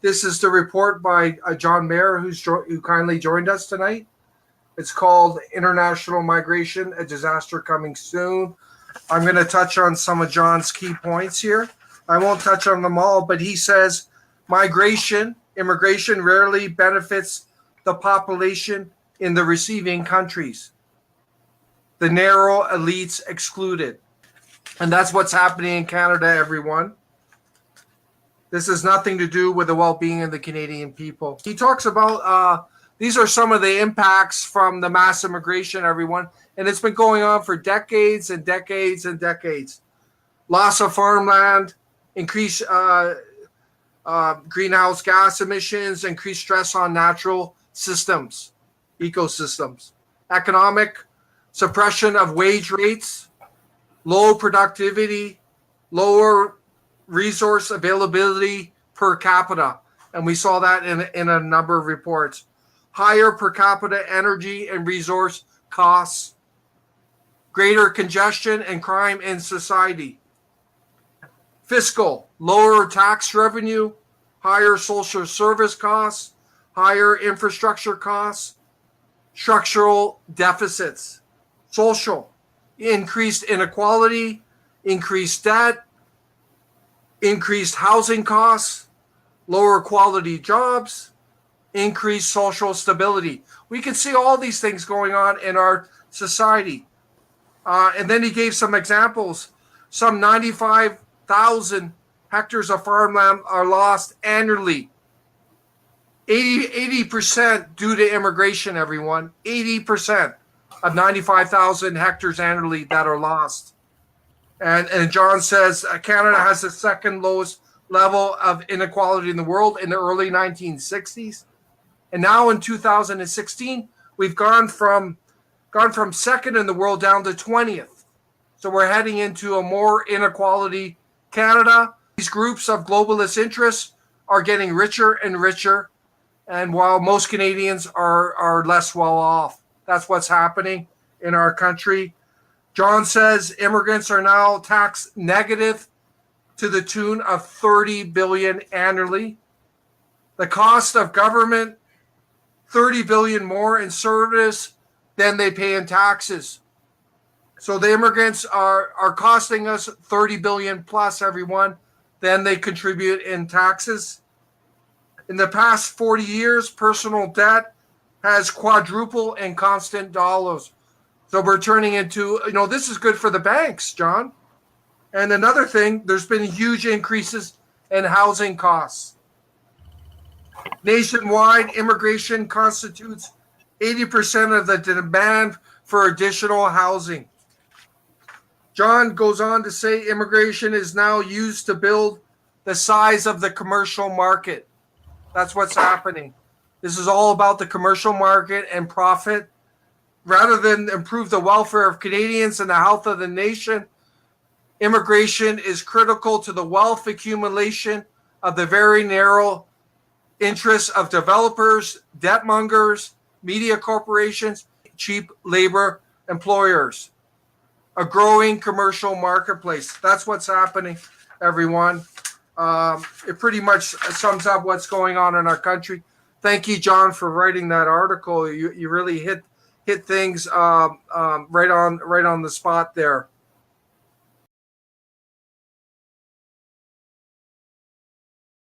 This is the report by John Mayer, who kindly joined us tonight. It's called International Migration, a Disaster Coming Soon. I'm going to touch on some of John's key points here. I won't touch on them all, but he says immigration rarely benefits the population in the receiving countries. The narrow elites excluded. And that's what's happening in Canada, everyone. This has nothing to do with the well-being of the Canadian people. He talks about these are some of the impacts from the mass immigration, everyone. And it's been going on for decades and decades and decades. Loss of farmland, increased greenhouse gas emissions, increased stress on natural systems, ecosystems. Economic suppression of wage rates, low productivity, lower resource availability per capita. And we saw that in a number of reports. Higher per capita energy and resource costs, greater congestion and crime in society. Fiscal, lower tax revenue, higher social service costs, higher infrastructure costs, structural deficits. Social, increased inequality, increased debt, increased housing costs, lower quality jobs, increased social stability. We can see all these things going on in our society. And then he gave some examples. Some 95,000 hectares of farmland are lost annually. 80% due to immigration, everyone. 80% of 95,000 hectares annually that are lost. And John says Canada has the second lowest level of inequality in the world in the early 1960s. And now in 2016, we've gone from second in the world down to 20th. So we're heading into a more inequality Canada. These groups of globalist interests are getting richer and richer. And while most Canadians are less well off, that's what's happening in our country. John says immigrants are now tax negative to the tune of $30 billion annually. The cost of government, $30 billion more in service than they pay in taxes. So the immigrants are costing us $30 billion plus, everyone, than they contribute in taxes. In the past 40 years, personal debt has quadrupled in constant dollars. So we're turning into, this is good for the banks, John. And another thing, there's been huge increases in housing costs. Nationwide, immigration constitutes 80% of the demand for additional housing. John goes on to say immigration is now used to build the size of the commercial market. That's what's happening. This is all about the commercial market and profit. Rather than improve the welfare of Canadians and the health of the nation, immigration is critical to the wealth accumulation of the very narrow interests of developers, debt mongers, media corporations, cheap labor employers. A growing commercial marketplace. That's what's happening, everyone. It pretty much sums up what's going on in our country. Thank you, John, for writing that article. You really hit things right on the spot there.